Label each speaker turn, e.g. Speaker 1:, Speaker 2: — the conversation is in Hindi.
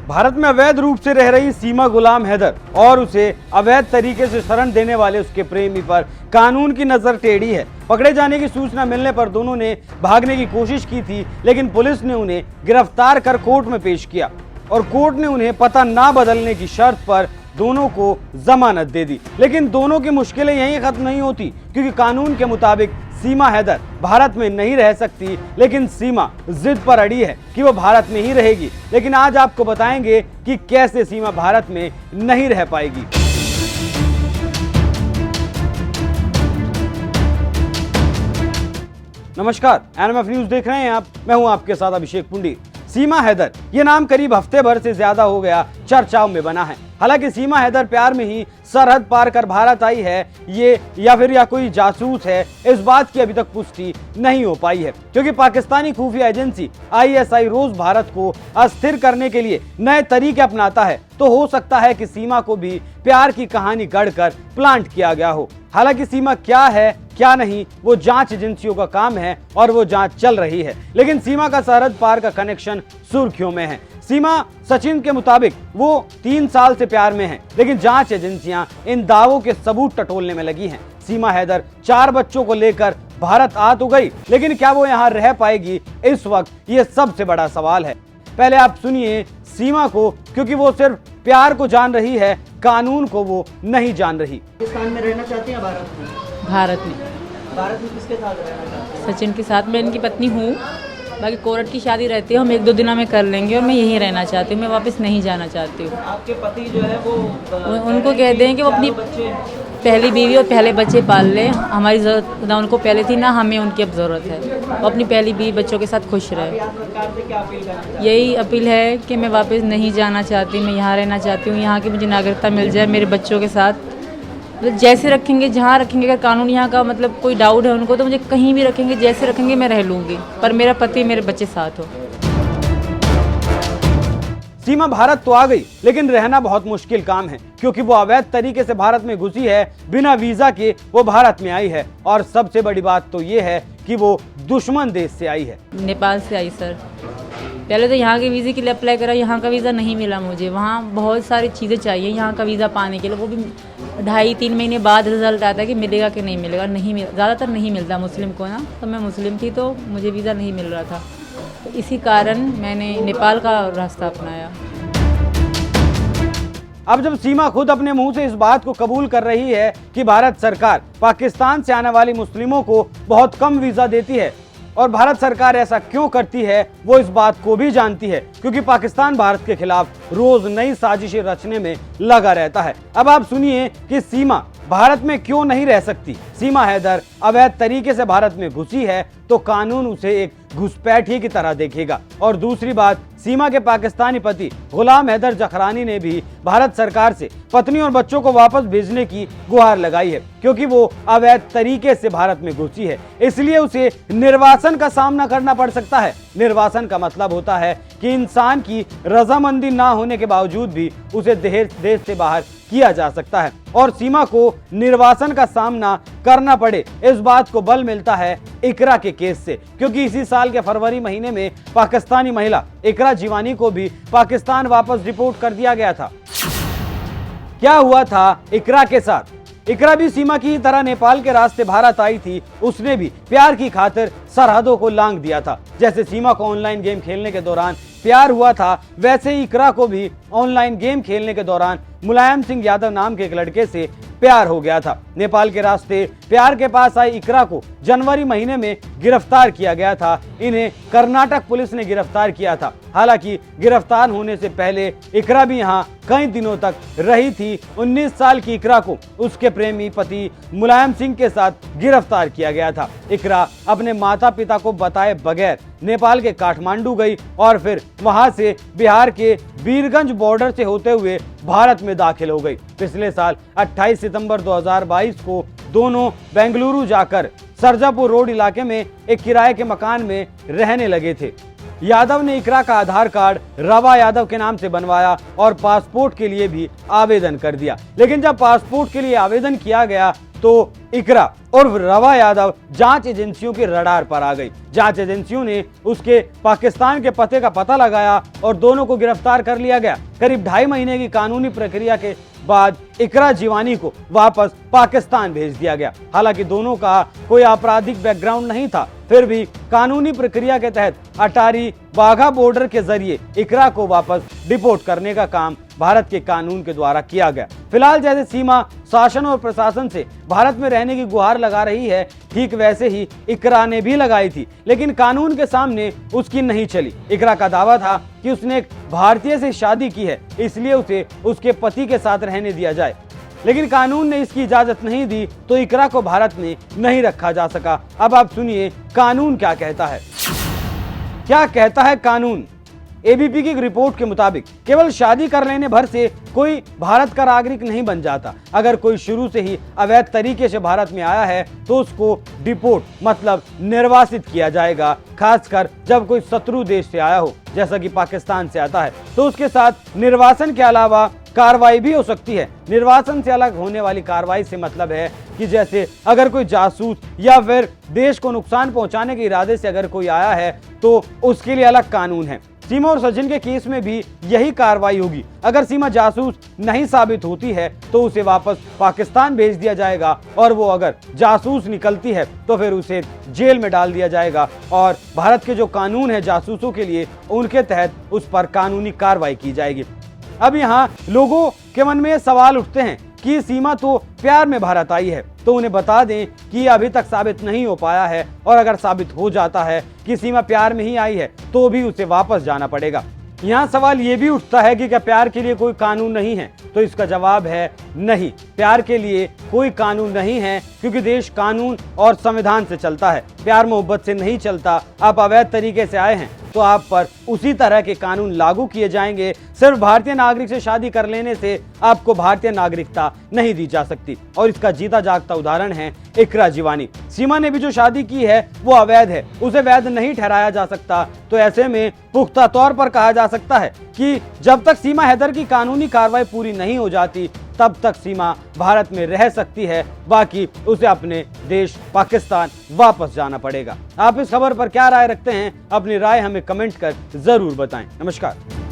Speaker 1: भारत में अवैध रूप से रह रही सीमा गुलाम हैदर और उसे अवैध तरीके से शरण देने वाले उसके प्रेमी पर कानून की नजर टेढ़ी है। पकड़े जाने की सूचना मिलने पर दोनों ने भागने की कोशिश की थी, लेकिन पुलिस ने उन्हें गिरफ्तार कर कोर्ट में पेश किया और कोर्ट ने उन्हें पता ना बदलने की शर्त पर दोनों को जमानत दे दी। लेकिन दोनों की मुश्किलें यहीं खत्म नहीं होती, क्योंकि कानून के मुताबिक सीमा हैदर भारत में नहीं रह सकती, लेकिन सीमा जिद पर अड़ी है कि वो भारत में ही रहेगी। लेकिन आज आपको बताएंगे कि कैसे सीमा भारत में नहीं रह पाएगी। नमस्कार, एनएमएफ न्यूज देख रहे हैं आप। मैं हूं आपके साथ अभिषेक पुंडी। सीमा हैदर ये नाम करीब हफ्ते भर से ज्यादा हो गया चर्चाओं में बना है। हालांकि सीमा हैदर प्यार में ही सरहद पार कर भारत आई है ये या कोई जासूस है, इस बात की अभी तक पुष्टि नहीं हो पाई है, क्योंकि पाकिस्तानी खुफिया एजेंसी ISI रोज भारत को अस्थिर करने के लिए नए तरीके अपनाता है। तो हो सकता है कि सीमा को भी प्यार की कहानी गढ़कर प्लांट किया गया हो। हालांकि सीमा क्या है क्या नहीं वो जांच एजेंसियों का काम है और वो जांच चल रही है। लेकिन सीमा का सरहद पार का कनेक्शन सुर्खियों में है। सीमा सचिन के मुताबिक वो 3 साल से प्यार में है, लेकिन जांच एजेंसियां इन दावों के सबूत टटोलने में लगी हैं। सीमा हैदर 4 बच्चों को लेकर भारत आ तो गई, लेकिन क्या वो यहाँ रह पाएगी, इस वक्त ये सबसे बड़ा सवाल है। पहले आप सुनिए सीमा को, क्योंकि वो सिर्फ प्यार को जान रही है, कानून को वो नहीं जान रही।
Speaker 2: पाकिस्तान में रहना चाहती हैं? भारत में भारत में किसके साथ रहना चाहती हैं?
Speaker 3: सचिन के साथ। मैं इनकी पत्नी हूँ। बाकी कोर्ट की शादी रहती है, हम 1-2 दिनों में कर लेंगे और मैं यहीं रहना चाहती हूँ, मैं वापस नहीं जाना चाहती हूँ।
Speaker 2: आपके पति जो है वो
Speaker 3: उनको कह दें कि वो अपनी पहली बीवी और पहले बच्चे पाल लें। हमारी ज़रूरत ना उनको पहले थी ना हमें उनकी अब ज़रूरत है। वो अपनी पहली बीवी बच्चों के साथ खुश रहे।
Speaker 2: सरकार से क्या अपील करना चाहती हैं?
Speaker 3: यही अपील है कि मैं वापस नहीं जाना चाहती, मैं यहाँ रहना चाहती हूँ। यहाँ की मुझे नागरिकता मिल जाए मेरे बच्चों के साथ। मतलब जैसे रखेंगे, जहाँ रखेंगे, अगर कानून यहाँ का मतलब कोई डाउट है उनको तो मुझे कहीं भी रखेंगे, जैसे रखेंगे मैं रह लूँगी, पर मेरा पति मेरे बच्चे साथ हो।
Speaker 1: सीमा भारत तो आ गई, लेकिन रहना बहुत मुश्किल काम है, क्योंकि वो अवैध तरीके से भारत में घुसी है। बिना वीजा के वो भारत में आई है और सबसे बड़ी बात तो ये है कि वो दुश्मन देश से आई है।
Speaker 3: नेपाल से आई सर। पहले तो यहाँ के वीज़े के लिए अप्लाई करा, यहाँ का वीज़ा नहीं मिला मुझे। वहाँ बहुत सारी चीज़ें चाहिए यहाँ का वीज़ा पाने के लिए, वो भी 2.5-3 महीने बाद रिजल्ट आता है कि मिलेगा कि नहीं मिलेगा। नहीं मिल, ज़्यादातर नहीं मिलता मुस्लिम को ना, तो मैं मुस्लिम थी तो मुझे वीज़ा नहीं मिल रहा था, तो इसी कारण मैंने नेपाल का रास्ता अपनाया।
Speaker 1: अब जब सीमा खुद अपने मुंह से इस बात को कबूल कर रही है कि भारत सरकार पाकिस्तान से आने वाली मुस्लिमों को बहुत कम वीजा देती है, और भारत सरकार ऐसा क्यों करती है वो इस बात को भी जानती है, क्योंकि पाकिस्तान भारत के खिलाफ रोज नई साजिशें रचने में लगा रहता है। अब आप सुनिए कि सीमा भारत में क्यों नहीं रह सकती। सीमा हैदर अवैध तरीके से भारत में घुसी है तो कानून उसे एक घुसपैठिए की तरह देखेगा। और दूसरी बात, सीमा के पाकिस्तानी पति गुलाम हैदर जखरानी ने भी भारत सरकार से पत्नी और बच्चों को वापस भेजने की गुहार लगाई है, क्योंकि वो अवैध तरीके से भारत में घुसी है, इसलिए उसे निर्वासन का सामना करना पड़ सकता है। निर्वासन का मतलब होता है कि इंसान की रजामंदी ना होने के बावजूद भी उसे देश से बाहर किया जा सकता है, और सीमा को निर्वासन का सामना करना पड़े, इस बात को बल मिलता है इकरा के केस से, क्योंकि इसी साल के फरवरी महीने में पाकिस्तानी महिला इकरा जीवानी को भी पाकिस्तान वापस रिपोर्ट कर दिया गया था। क्या हुआ था इकरा के साथ? इकरा भी सीमा की तरह नेपाल के रास्ते भारत आई थी। उसने भी प्यार की खातिर सरहदों को लांघ दिया था। जैसे सीमा को ऑनलाइन गेम खेलने के दौरान प्यार हुआ था, वैसे ही इकरा को भी ऑनलाइन गेम खेलने के दौरान मुलायम सिंह यादव नाम के एक लड़के से प्यार हो गया था। नेपाल के रास्ते प्यार के पास आई इकरा को जनवरी महीने में गिरफ्तार किया गया था। इन्हें कर्नाटक पुलिस ने गिरफ्तार किया था। हालांकि गिरफ्तार होने से पहले इकरा भी यहाँ कई दिनों तक रही थी। 19 साल की इकरा को उसके प्रेमी पति मुलायम सिंह के साथ गिरफ्तार किया गया था। इकरा अपने माता पिता को बताए बगैर नेपाल के काठमांडू गई और फिर वहां से बिहार के वीरगंज बॉर्डर से होते हुए भारत में दाखिल हो गई। पिछले साल 28 सितंबर 2022 को दोनों बेंगलुरु जाकर सरजापुर रोड इलाके में एक किराए के मकान में रहने लगे थे। यादव ने इकरा का आधार कार्ड रवा यादव के नाम से बनवाया और पासपोर्ट के लिए भी आवेदन कर दिया। लेकिन जब पासपोर्ट के लिए आवेदन किया गया तो इकरा और रवा यादव जांच एजेंसियों के रडार पर आ गई। जांच एजेंसियों ने उसके पाकिस्तान के पते का पता लगाया और दोनों को गिरफ्तार कर लिया गया। करीब 2.5 महीने की कानूनी प्रक्रिया के बाद इकरा जीवानी को वापस पाकिस्तान भेज दिया गया। हालांकि दोनों का कोई आपराधिक बैकग्राउंड नहीं था, फिर भी कानूनी प्रक्रिया के तहत अटारी वाघा बॉर्डर के जरिए इकरा को वापस डिपोर्ट करने का काम भारत के कानून के द्वारा किया गया। फिलहाल जैसे सीमा शासन और प्रशासन से भारत में रहने की गुहार लगा रही है, ठीक वैसे ही इकरा ने भी लगाई थी, लेकिन कानून के सामने उसकी नहीं चली। इकरा का दावा था कि उसने एक भारतीय से शादी की है, इसलिए उसे उसके पति के साथ रहने दिया जाए, लेकिन कानून ने इसकी इजाजत नहीं दी तो इकरा को भारत में नहीं रखा जा सका। अब आप सुनिए कानून क्या कहता है। क्या कहता है कानून? एबीपी की एक रिपोर्ट के मुताबिक केवल शादी कर लेने भर से कोई भारत का नागरिक नहीं बन जाता। अगर कोई शुरू से ही अवैध तरीके से भारत में आया है तो उसको डिपोर्ट मतलब निर्वासित किया जाएगा। खासकर जब कोई शत्रु देश से आया हो, जैसा कि पाकिस्तान से आता है, तो उसके साथ निर्वासन के अलावा कार्रवाई भी हो सकती है। निर्वासन से अलग होने वाली कार्रवाई से मतलब है कि जैसे अगर कोई जासूस या फिर देश को नुकसान पहुंचाने के इरादे से अगर कोई आया है तो उसके लिए अलग कानून है। सीमा और सचिन के केस में भी यही कार्रवाई होगी। अगर सीमा जासूस नहीं साबित होती है तो उसे वापस पाकिस्तान भेज दिया जाएगा और वो अगर जासूस निकलती है तो फिर उसे जेल में डाल दिया जाएगा और भारत के जो कानून है जासूसों के लिए, उनके तहत उस पर कानूनी कार्रवाई की जाएगी। अब यहाँ लोगों के मन में ये सवाल उठते हैं कि सीमा तो प्यार में भारत आई है, तो उन्हें बता दें कि ये अभी तक साबित नहीं हो पाया है और अगर साबित हो जाता है कि सीमा प्यार में ही आई है तो भी उसे वापस जाना पड़ेगा। यहाँ सवाल ये भी उठता है कि क्या प्यार के लिए कोई कानून नहीं है? तो इसका जवाब है नहीं, प्यार के लिए कोई कानून नहीं है, क्योंकि देश कानून और संविधान से चलता है, प्यार मोहब्बत से नहीं चलता। आप अवैध तरीके से आए हैं तो आप पर उसी तरह के कानून लागू किए जाएंगे। सिर्फ भारतीय नागरिक से शादी कर लेने से आपको भारतीय नागरिकता नहीं दी जा सकती और इसका जीता जागता उदाहरण है इकरा जीवानी। सीमा ने भी जो शादी की है वो अवैध है, उसे वैध नहीं ठहराया जा सकता। तो ऐसे में पुख्ता तौर पर कहा जा सकता है कि जब तक सीमा हैदर की कानूनी कार्रवाई पूरी नहीं हो जाती तब तक सीमा भारत में रह सकती है, बाकी उसे अपने देश पाकिस्तान वापस जाना पड़ेगा। आप इस खबर पर क्या राय रखते हैं? अपनी राय हमें कमेंट कर जरूर बताएं। नमस्कार।